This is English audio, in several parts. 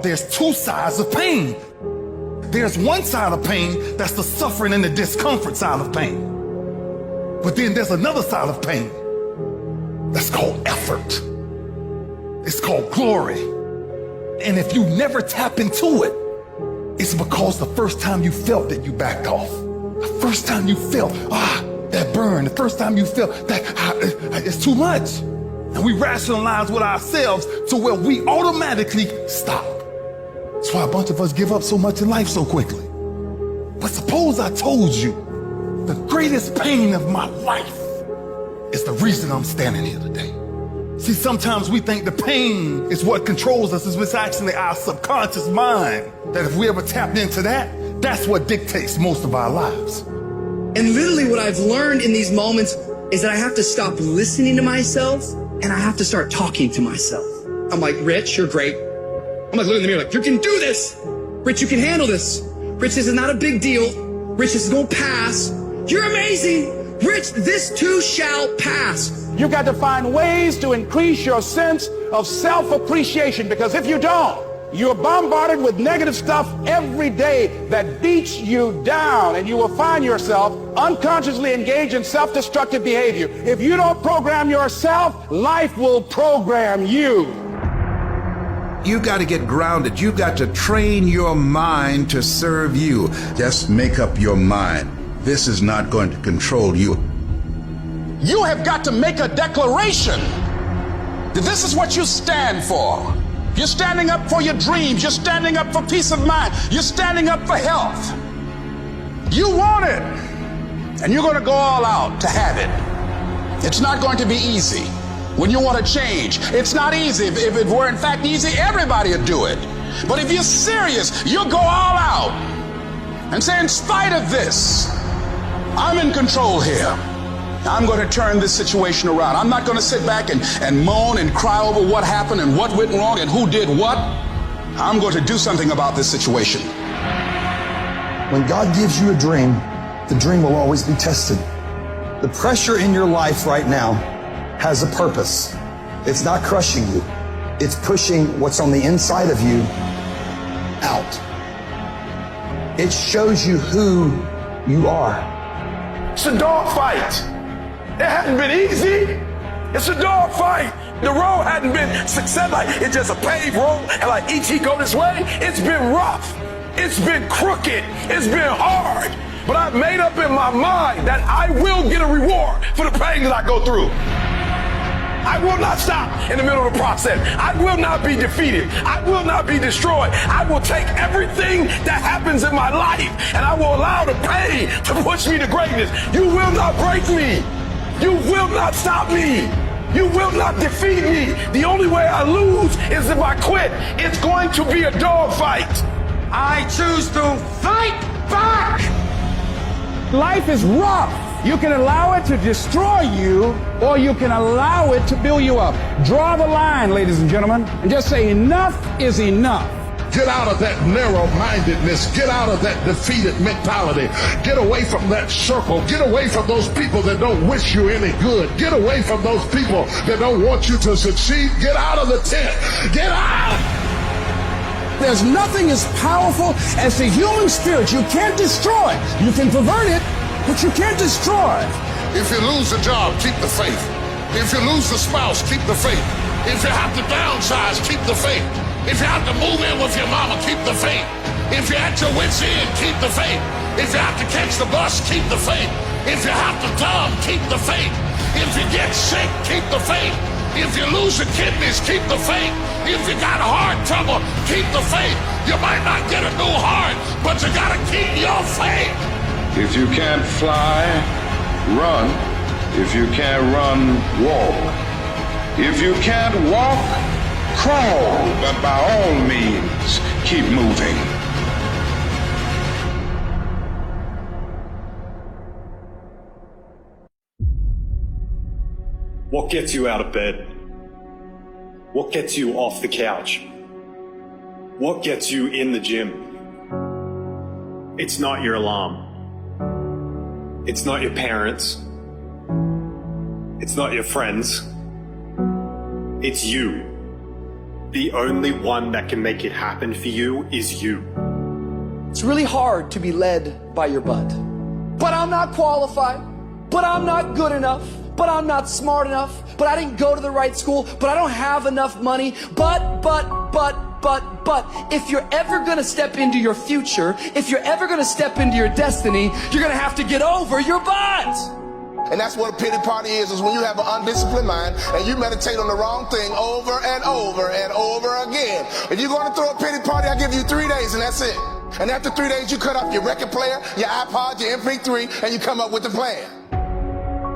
there's two sides of pain. There's one side of pain that's the suffering and the discomfort side of pain. But then there's another side of pain that's called effort. It's called glory. And if you never tap into it, it's because the first time you felt that you backed off. The first time you felt, that burn. The first time you felt that it's too much. And we rationalize with ourselves to where we automatically stop. That's why a bunch of us give up so much in life so quickly. But suppose I told you the greatest pain of my life is the reason I'm standing here today. See, sometimes we think the pain is what controls us. It's actually our subconscious mind that if we ever tapped into that, that's what dictates most of our lives. And literally what I've learned in these moments is that I have to stop listening to myself and I have to start talking to myself. I'm like, Rich, you're great. I'm like looking in the mirror like, you can do this. Rich, you can handle this. Rich, this is not a big deal. Rich, this is gonna pass. You're amazing. Rich, this too shall pass. You got to find ways to increase your sense of self-appreciation, because if you don't, you're bombarded with negative stuff every day that beats you down, and you will find yourself unconsciously engaged in self-destructive behavior. If you don't program yourself, life will program you. You got to get grounded. You got to train your mind to serve you. Just make up your mind. This is not going to control you. You have got to make a declaration that this is what you stand for. You're standing up for your dreams. You're standing up for peace of mind. You're standing up for health. You want it, and you're going to go all out to have it. It's not going to be easy. When you want to change, it's not easy. If it were in fact easy, everybody would do it. But if you're serious, you'll go all out and say, in spite of this, I'm in control here. I'm going to turn this situation around. I'm not going to sit back and moan and cry over what happened and what went wrong and who did what. I'm going to do something about this situation. When God gives you a dream, the dream will always be tested. The pressure in your life right now has a purpose. It's not crushing you. It's pushing what's on the inside of you out. It shows you who you are. It's a dog fight. It hadn't been easy. It's a dog fight. The road hadn't been success. Like it's just a paved road and like E.T. go this way. It's been rough. It's been crooked. It's been hard. But I've made up in my mind that I will get a reward for the pain that I go through. I will not stop in the middle of the process. I will not be defeated. I will not be destroyed. I will take everything that happens in my life and I will allow the pain to push me to greatness. You will not break me. You will not stop me. You will not defeat me. The only way I lose is if I quit. It's going to be a dog fight. I choose to fight back. Life is rough. You can allow it to destroy you, or you can allow it to build you up. Draw the line, ladies and gentlemen, and just say enough is enough. Get out of that narrow-mindedness. Get out of that defeated mentality. Get away from that circle. Get away from those people that don't wish you any good. Get away from those people that don't want you to succeed. Get out of the tent. Get out! There's nothing as powerful as the human spirit. You can't destroy it. You can pervert it, but you can't destroy it. If you lose a job, keep the faith. If you lose a spouse, keep the faith. If you have to downsize, keep the faith. If you have to move in with your mama, keep the faith. If you're at your wit's end, keep the faith. If you have to catch the bus, keep the faith. If you have to dumb, keep the faith. If you get sick, keep the faith. If you lose your kidneys, keep the faith. If you got heart trouble, keep the faith. You might not get a new heart, but you gotta keep your faith. If you can't fly, run. If you can't run, walk. If you can't walk, crawl. But by all means, keep moving. What gets you out of bed? What gets you off the couch? What gets you in the gym? It's not your alarm. It's not your parents. It's not your friends. It's you. The only one that can make it happen for you is you. It's really hard to be led by your butt. But I'm not qualified. But I'm not good enough. But I'm not smart enough. But I didn't go to the right school. But I don't have enough money. But. If you're ever gonna step into your future, if you're ever gonna step into your destiny, you're gonna have to get over your butt. And that's what a pity party is when you have an undisciplined mind and you meditate on the wrong thing over and over and over again. If you're going to throw a pity party, I'll give you 3 days and that's it. And after 3 days, you cut up your record player, your iPod, your MP3, and you come up with a plan.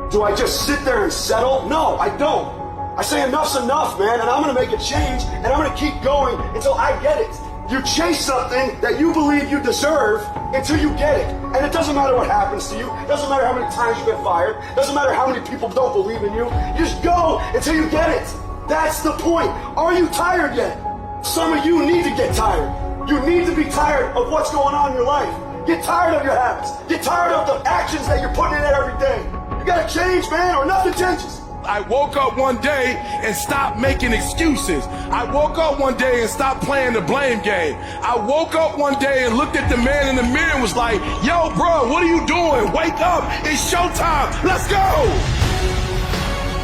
Do I just sit there and settle? No, I don't. I say enough's enough, man, and I'm gonna make a change, and I'm gonna keep going until I get it. You chase something that you believe you deserve until you get it. And it doesn't matter what happens to you. It doesn't matter how many times you've been fired. It doesn't matter how many people don't believe in you. You just go until you get it. That's the point. Are you tired yet? Some of you need to get tired. You need to be tired of what's going on in your life. Get tired of your habits. Get tired of the actions that you're putting in there every day. You gotta change, man, or nothing changes. I woke up one day and stopped making excuses. I woke up one day and stopped playing the blame game. I woke up one day and looked at the man in the mirror and was like, yo, bro, what are you doing? Wake up. It's showtime. Let's go.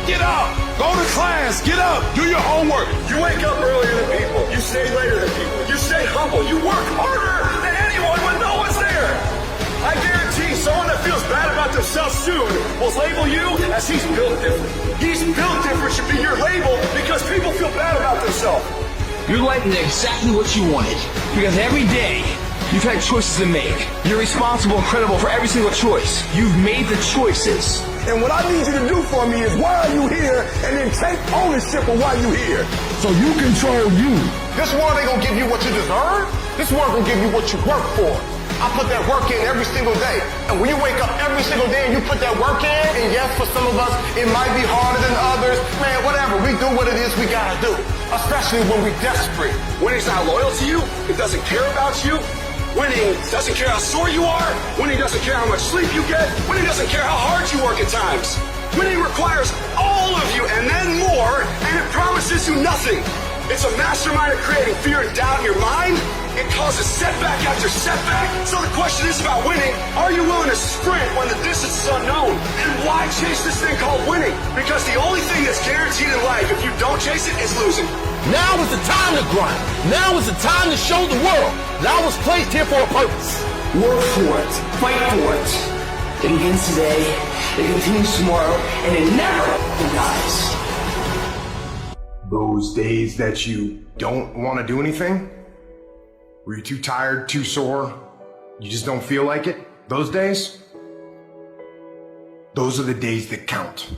Get up. Go to class. Get up. Do your homework. You wake up earlier than people. You stay later than people. You stay humble. You work harder than anyone when no one's there. I guarantee someone that feels bad about themselves soon will label you as he's built different. He's built different should be your label because people feel bad about themselves. Your life is exactly what you wanted. Because every day, you've had choices to make. You're responsible and credible for every single choice. You've made the choices. And what I need you to do for me is why are you here and then take ownership of why you're here. So you control you. This world ain't gonna give you what you deserve. This world gonna give you what you work for. I put that work in every single day. And when you wake up every single day and you put that work in, and yes, for some of us, it might be harder than others. Man, whatever, we do what it is we gotta do. Especially when we're desperate. Winning's not loyal to you. It doesn't care about you. Winning doesn't care how sore you are. Winning doesn't care how much sleep you get. Winning doesn't care how hard you work at times. Winning requires all of you and then more, and it promises you nothing. It's a mastermind of creating fear and doubt in your mind. It causes setback after setback. So the question is about winning. Are you willing to sprint when the distance is unknown? And why chase this thing called winning? Because the only thing that's guaranteed in life, if you don't chase it, is losing. Now is the time to grind. Now is the time to show the world that I was placed here for a purpose. Work for it. Fight for it. It begins today, it continues tomorrow, and it never dies. Those days that you don't want to do anything, where you're too tired, too sore, you just don't feel like it, those days, those are the days that count.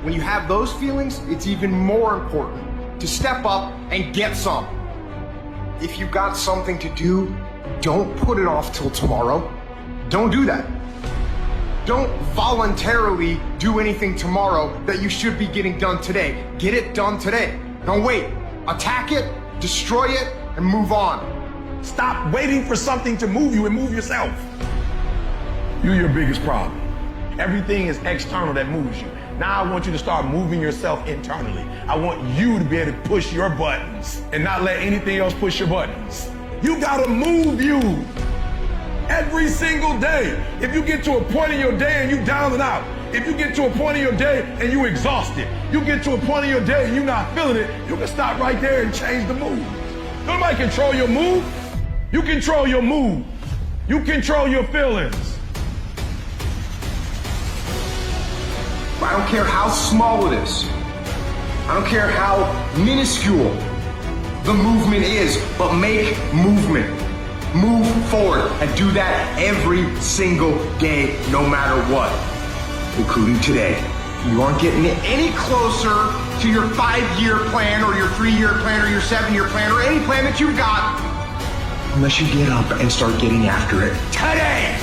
When you have those feelings, it's even more important to step up and get some. If you've got something to do, don't put it off till tomorrow. Don't do that. Don't voluntarily do anything tomorrow that you should be getting done today. Get it done today. Don't wait. Attack it, destroy it, and move on. Stop waiting for something to move you and move yourself. You're your biggest problem. Everything is external that moves you. Now I want you to start moving yourself internally. I want you to be able to push your buttons and not let anything else push your buttons. You gotta move you every single day. If you get to a point in your day and you down and out, if you get to a point in your day and you exhausted, you get to a point in your day and you're not feeling it, you can stop right there and change the mood. Nobody control your mood. You control your mood. You control your feelings. I don't care how small it is. I don't care how minuscule the movement is, but make movement. Move forward and do that every single day, no matter what, including today. You aren't getting any closer to your 5-year plan or your 3-year plan or your 7-year plan or any plan that you've got unless you get up and start getting after it today.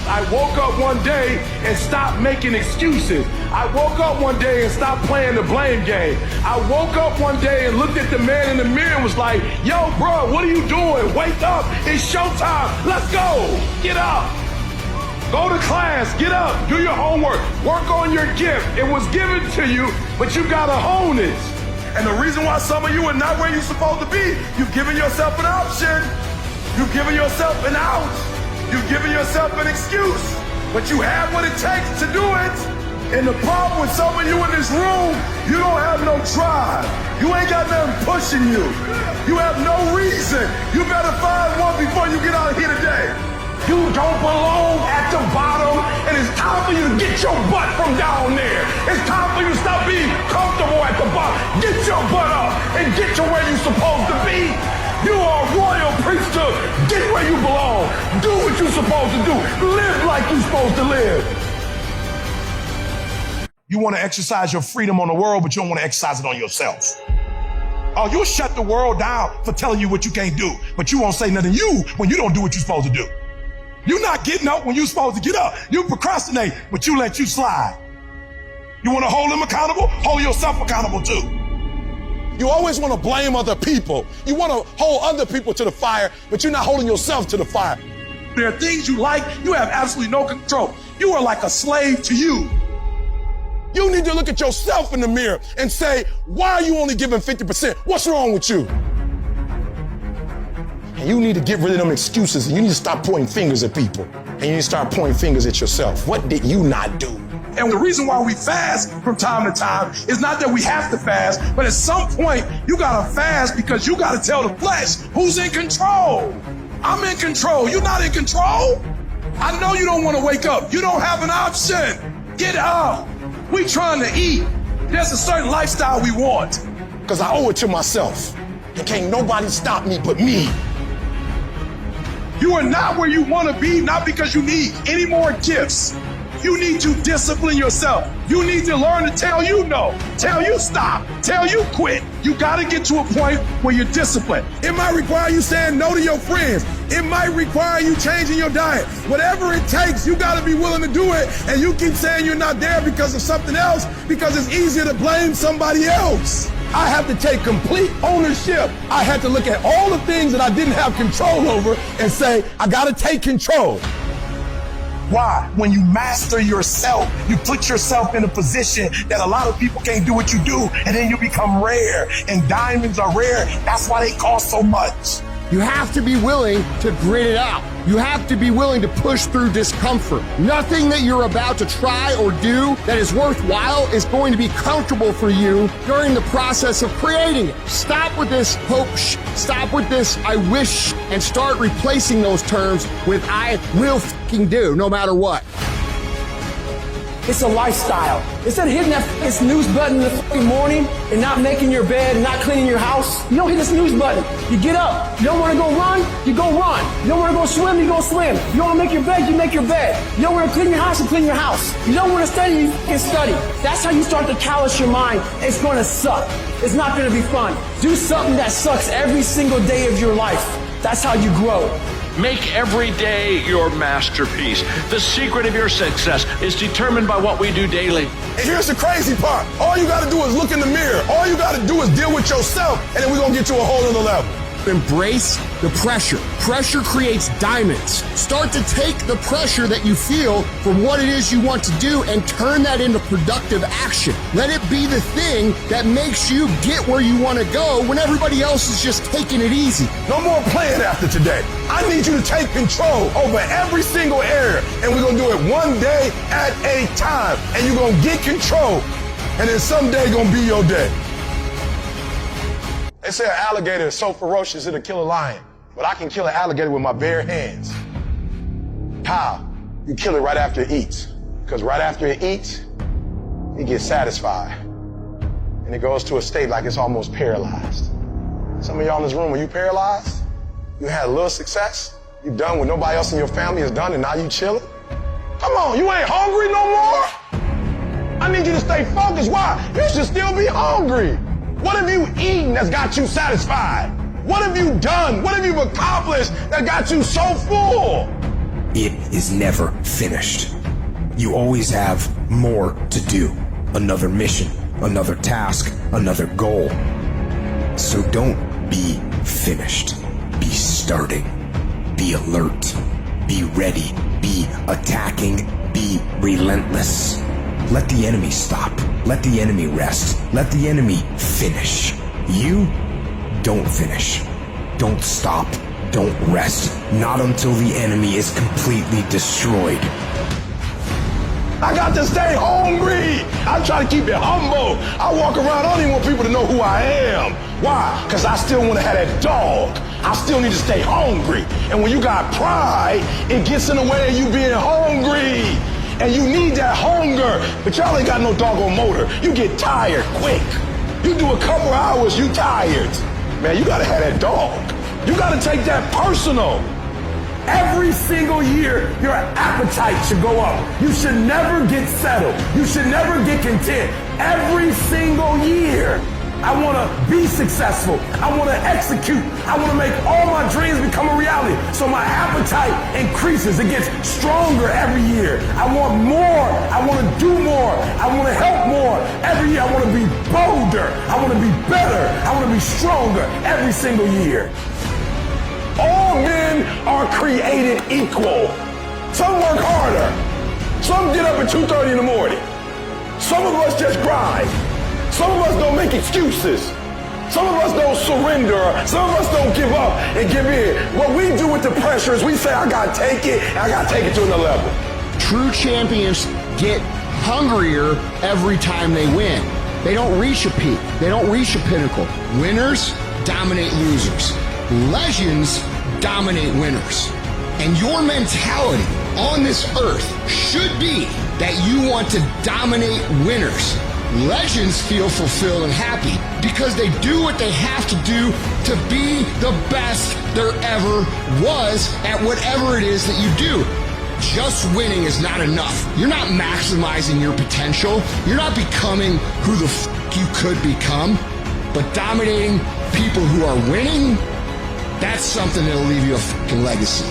I woke up one day and stopped making excuses. I woke up one day and stopped playing the blame game. I woke up one day and looked at the man in the mirror and was like, yo, bro, what are you doing? Wake up. It's showtime. Let's go. Get up. Go to class. Get up. Do your homework. Work on your gift. It was given to you, but you got to hone it. And the reason why some of you are not where you're supposed to be, you've given yourself an option. You've given yourself an out. You've given yourself an excuse. But you have what it takes to do it. And the problem with some of you in this room, you don't have no drive. You ain't got nothing pushing you. You have no reason. You better find one before you get out of here today. You don't belong at the bottom, and it's time for you to get your butt from down there. It's time for you to stop being comfortable at the bottom. Get your butt up and get to where you're supposed to be. You are a royal priesthood. Get where you belong. Do what you're supposed to do. Live like you're supposed to live. You want to exercise your freedom on the world, but you don't want to exercise it on yourself. Oh, you'll shut the world down for telling you what you can't do, but you won't say nothing to you when you don't do what you're supposed to do. You're not getting up when you're supposed to get up. You procrastinate, but you let you slide. You want to hold them accountable? Hold yourself accountable too. You always want to blame other people. You want to hold other people to the fire, but you're not holding yourself to the fire. There are things you like, you have absolutely no control. You are like a slave to you. You need to look at yourself in the mirror and say, why are you only giving 50%? What's wrong with you? And you need to get rid of them excuses, and you need to stop pointing fingers at people. And you need to start pointing fingers at yourself. What did you not do? And the reason why we fast from time to time is not that we have to fast, but at some point, you gotta fast because you gotta tell the flesh who's in control. I'm in control. You're not in control. I know you don't want to wake up. You don't have an option. Get up. We trying to eat. There's a certain lifestyle we want. Because I owe it to myself. And can't nobody stop me but me. You are not where you want to be, not because you need any more gifts. You need to discipline yourself. You need to learn to tell you no, tell you stop, tell you quit. You got to get to a point where you're disciplined. It might require you saying no to your friends. It might require you changing your diet. Whatever it takes, you got to be willing to do it. And you keep saying you're not there because of something else, because it's easier to blame somebody else. I have to take complete ownership. I had to look at all the things that I didn't have control over and say, I got to take control. Why? When you master yourself, you put yourself in a position that a lot of people can't do what you do, and then you become rare. And diamonds are rare. That's why they cost so much. You have to be willing to grit it out. You have to be willing to push through discomfort. Nothing that you're about to try or do that is worthwhile is going to be comfortable for you during the process of creating it. Stop with this hope, stop with this I wish, and start replacing those terms with I will fucking do, no matter what. It's a lifestyle. Instead of hitting that snooze button in the fucking morning and not making your bed and not cleaning your house, you don't hit the snooze button. You get up. You don't want to go run, you go run. You don't want to go swim, you go swim. You don't want to make your bed, you make your bed. You don't want to clean your house, you clean your house. You don't want to study, you fucking study. That's how you start to callous your mind. It's going to suck. It's not going to be fun. Do something that sucks every single day of your life. That's how you grow. Make every day your masterpiece. The secret of your success is determined by what we do daily. And here's the crazy part. All you got to do is look in the mirror. All you got to do is deal with yourself, and then we're going to get to a whole other level. Embrace the pressure. Pressure creates diamonds. Start to take the pressure that you feel for what it is you want to do and turn that into productive action. Let it be the thing that makes you get where you want to go when everybody else is just taking it easy. No more playing after today. I need you to take control over every single area, and we're going to do it one day at a time. And you're going to get control, and then someday going to be your day. They say an alligator is so ferocious it'll kill a lion, but I can kill an alligator with my bare hands. How? You kill it right after it eats, because right after it eats, it gets satisfied, and it goes to a state like it's almost paralyzed. Some of y'all in this room, are you paralyzed? You had a little success? You done what nobody else in your family has done, and now you chilling? Come on, you ain't hungry no more? I need you to stay focused. Why? You should still be hungry. What have you eaten that's got you satisfied? What have you done? What have you accomplished that got you so full? It is never finished. You always have more to do. Another mission, another task, another goal. So don't be finished. Be starting. Be alert. Be ready. Be attacking. Be relentless. Let the enemy stop. Let the enemy rest. Let the enemy finish. You don't finish. Don't stop. Don't rest. Not until the enemy is completely destroyed. I got to stay hungry. I try to keep it humble. I walk around, I don't even want people to know who I am. Why? Because I still want to have that dog. I still need to stay hungry. And when you got pride, it gets in the way of you being hungry. And you need that hunger. But y'all ain't got no doggone motor. You get tired quick. You do a couple hours, you tired. Man, you got to have that dog. You got to take that personal. Every single year, your appetite should go up. You should never get settled. You should never get content. Every single year, I want to be successful. I want to execute. I want to make all my dreams become a reality. So my appetite increases. It gets stronger every year. I want more. I want to do more. I want to help more. Every year, I want to be bolder. I want to be better. I want to be stronger every single year. All men are created equal. Some work harder. Some get up at 2:30 in the morning. Some of us just grind. Some of us don't make excuses. Some of us don't surrender. Some of us don't give up and give in. What we do with the pressure is we say, I gotta take it, and I gotta take it to another level. True champions get hungrier every time they win. They don't reach a peak. They don't reach a pinnacle. Winners dominate losers. Legends dominate winners. And your mentality on this earth should be that you want to dominate winners. Legends feel fulfilled and happy because they do what they have to do to be the best there ever was at whatever it is that you do. Just winning is not enough. You're not maximizing your potential. You're not becoming who the f*** you could become. But dominating people who are winning, that's something that'll leave you a fucking legacy.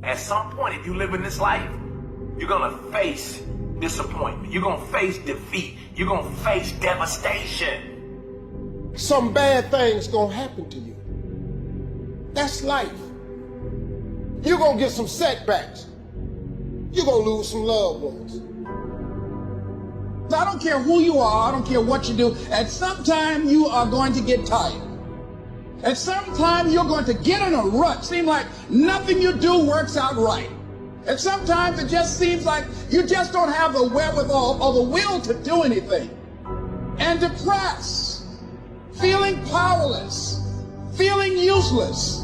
At some point, if you live in this life, you're gonna face disappointment. You're gonna face defeat. You're gonna face devastation. Some bad things gonna happen to you. That's life. You're gonna get some setbacks. You're gonna lose some loved ones. I don't care who you are, I don't care what you do, at some time you are going to get tired. At some time you're going to get in a rut. Seem like nothing you do works out right. And sometimes it just seems like you just don't have the wherewithal or the will to do anything. And depressed, feeling powerless, feeling useless.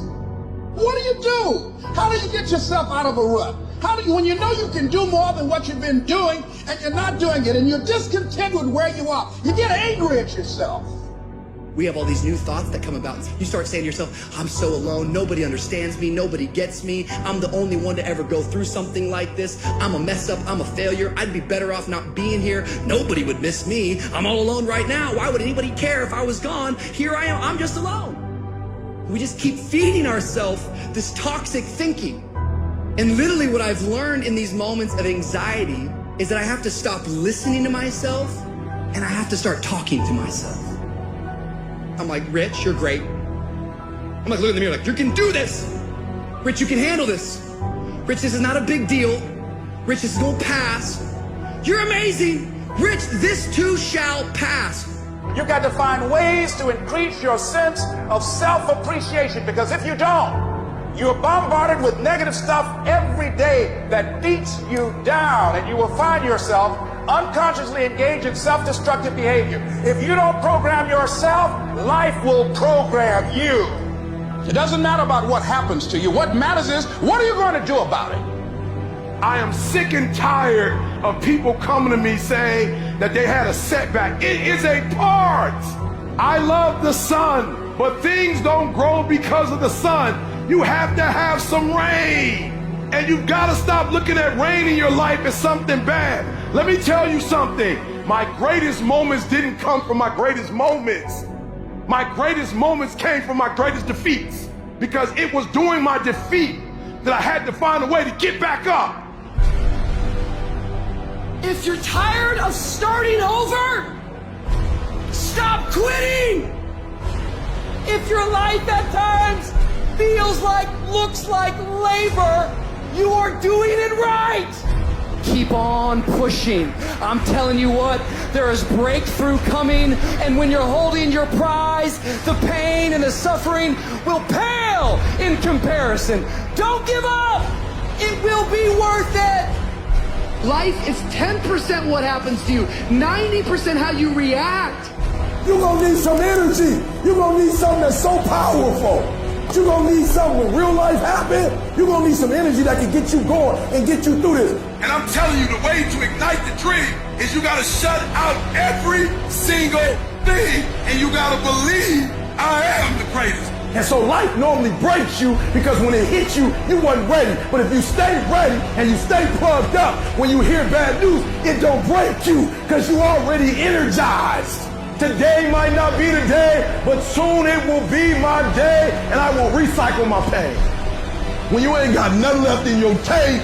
What do you do? How do you get yourself out of a rut? How do you, when you know you can do more than what you've been doing and you're not doing it and you're discontent with where you are, you get angry at yourself. We have all these new thoughts that come about. You start saying to yourself, I'm so alone. Nobody understands me. Nobody gets me. I'm the only one to ever go through something like this. I'm a mess up. I'm a failure. I'd be better off not being here. Nobody would miss me. I'm all alone right now. Why would anybody care if I was gone? Here I am. I'm just alone. We just keep feeding ourselves this toxic thinking. And literally what I've learned in these moments of anxiety is that I have to stop listening to myself and I have to start talking to myself. I'm like, Rich, you're great. I'm like, look in the mirror like, you can do this. Rich, you can handle this. Rich, this is not a big deal. Rich, this is gonna pass. You're amazing. Rich, this too shall pass. You've got to find ways to increase your sense of self-appreciation, because if you don't, you're bombarded with negative stuff every day that beats you down, and you will find yourself unconsciously engaged in self-destructive behavior. If you don't program yourself, life will program you. It doesn't matter about what happens to you. What matters is, what are you going to do about it? I am sick and tired of people coming to me saying that they had a setback. It is a part. I love the sun, but things don't grow because of the sun. You have to have some rain. And you've got to stop looking at rain in your life as something bad. Let me tell you something. My greatest moments didn't come from my greatest moments. My greatest moments came from my greatest defeats, because it was during my defeat that I had to find a way to get back up. If you're tired of starting over, stop quitting. If your life at times looks like labor, you are doing it right. keep on pushing. I'm telling you what, there is breakthrough coming, and when you're holding your prize, the pain and the suffering will pale in comparison. Don't give up! It will be worth it! Life is 10% what happens to you, 90% how you react. You're gonna need some energy. You're gonna need something that's so powerful. You're gonna need something when real life happens. You're gonna need some energy that can get you going and get you through this. And I'm telling you, the way to ignite the dream is you gotta shut out every single thing, and you gotta believe I am the greatest. And so life normally breaks you because when it hits you, you wasn't ready. But if you stay ready and you stay plugged up, when you hear bad news, it don't break you because you already energized. Today might not be the day, but soon it will be my day, and I will recycle my pain. When you ain't got nothing left in your tank,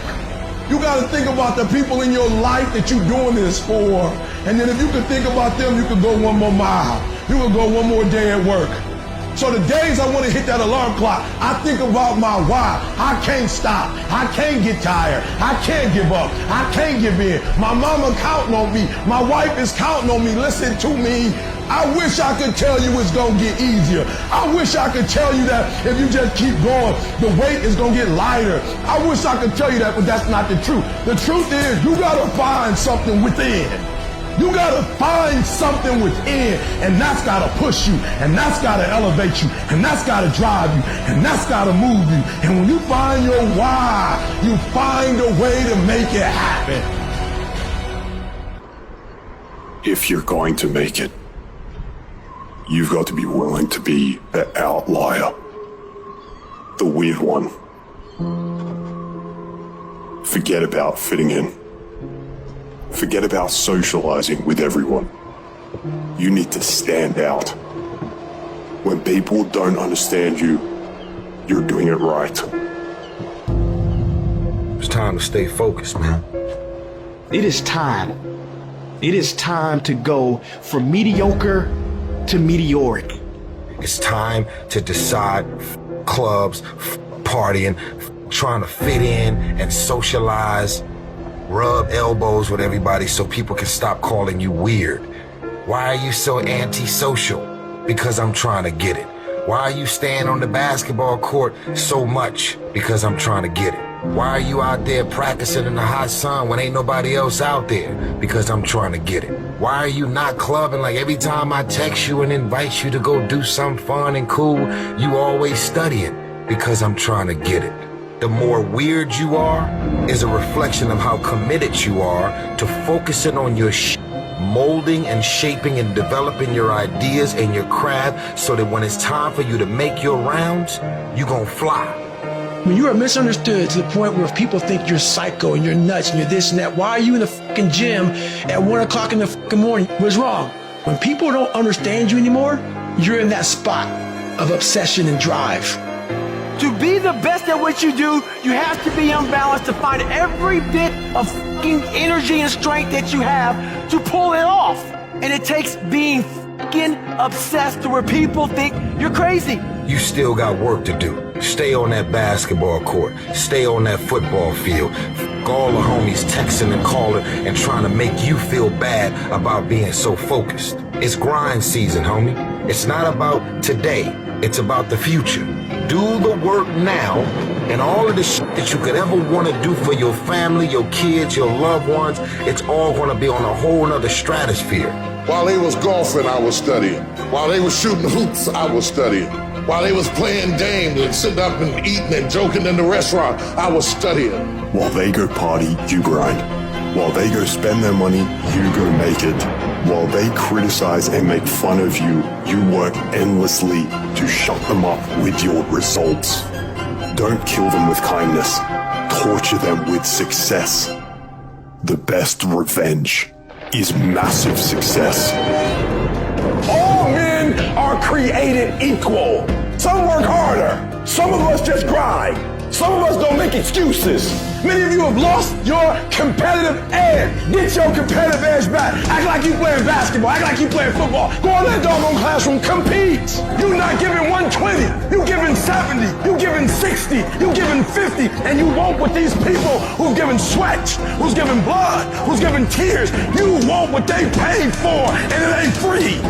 you got to think about the people in your life that you're doing this for. And then if you could think about them, you could go one more mile. You could go one more day at work. So the days I want to hit that alarm clock, I think about my why. I can't stop. I can't get tired. I can't give up. I can't give in. My mama counting on me. My wife is counting on me. Listen to me. I wish I could tell you it's going to get easier. I wish I could tell you that if you just keep going, the weight is going to get lighter. I wish I could tell you that, but that's not the truth. The truth is you got to find something within. You gotta find something within, and that's gotta push you, and that's gotta elevate you, and that's gotta drive you, and that's gotta move you. And when you find your why, you find a way to make it happen. If you're going to make it, you've got to be willing to be the outlier, the weird one. Forget about fitting in. Forget about socializing with everyone. You need to stand out. When people don't understand you, you're doing it right. It's time to stay focused, man. It is time. It is time to go from mediocre to meteoric. It's time to decide clubs, partying, trying to fit in and socialize. Rub elbows with everybody so people can stop calling you weird. Why are you so antisocial? Because I'm trying to get it. Why are you staying on the basketball court so much? Because I'm trying to get it. Why are you out there practicing in the hot sun when ain't nobody else out there? Because I'm trying to get it. Why are you not clubbing like every time I text you and invite you to go do something fun and cool, you always studying? Because I'm trying to get it. The more weird you are is a reflection of how committed you are to focusing on your molding and shaping and developing your ideas and your craft so that when it's time for you to make your rounds, you gonna fly. When you are misunderstood to the point where people think you're psycho and you're nuts and you're this and that, why are you in the fucking gym at 1 o'clock in the fucking morning? What's wrong? When people don't understand you anymore, you're in that spot of obsession and drive. To be the best at what you do, you have to be unbalanced to find every bit of fucking energy and strength that you have to pull it off. And it takes being fucking obsessed to where people think you're crazy. You still got work to do. Stay on that basketball court. Stay on that football field. All the homies texting and calling and trying to make you feel bad about being so focused. It's grind season, homie. It's not about today. It's about the future. Do the work now, and all of the shit that you could ever want to do for your family, your kids, your loved ones, it's all going to be on a whole nother stratosphere. While they was golfing, I was studying. While they was shooting hoops, I was studying. While they was playing games and sitting up and eating and joking in the restaurant, I was studying. While they go party, you grind. While they go spend their money, you go make it. While they criticize and make fun of you, you work endlessly to shut them up with your results. Don't kill them with kindness. Torture them with success. The best revenge is massive success. All men are created equal. Some work harder. Some of us just grind. Some of us don't make excuses. Many of you have lost your competitive edge. Get your competitive edge back. Act like you playing basketball. Act like you playing football. Go in that doggone classroom. Compete. You're not giving 120. You're giving 70. 70, you giving 60, you giving 50, and you want what these people who've given sweat, who's given blood, who's given tears, you want what they paid for, and it ain't free.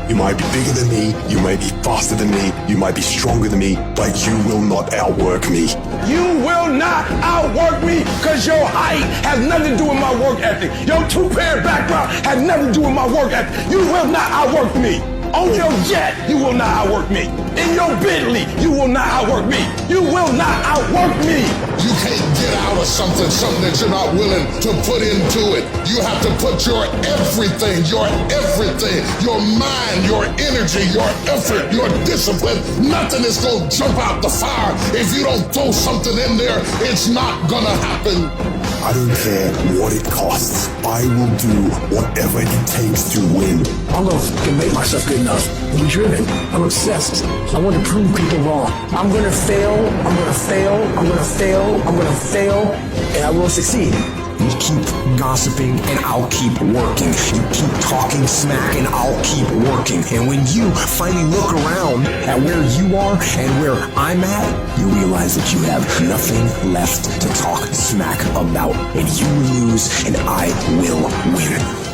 You might be bigger than me, you might be faster than me, you might be stronger than me, but you will not outwork me. You will not outwork me because your height has nothing to do with my work ethic. Your two-parent background has nothing to do with my work ethic. You will not outwork me. On your jet, you will not outwork me. In your Bentley, you will not outwork me. You will not outwork me. You can't get out of something that you're not willing to put into it. You have to put your everything, your mind, your energy, your effort, your discipline. Nothing is going to jump out the fire. If you don't throw something in there, it's not going to happen. I don't care what it costs. I will do whatever it takes to win. I'm gonna make myself good enough. I'm driven. I'm obsessed. I want to prove people wrong. I'm gonna fail. I'm gonna fail. I'm gonna fail. I'm gonna fail. And I will succeed. You keep gossiping and I'll keep working. You keep talking smack and I'll keep working. And when you finally look around at where you are and where I'm at, you realize that you have nothing left to talk smack about. And you lose and I will win.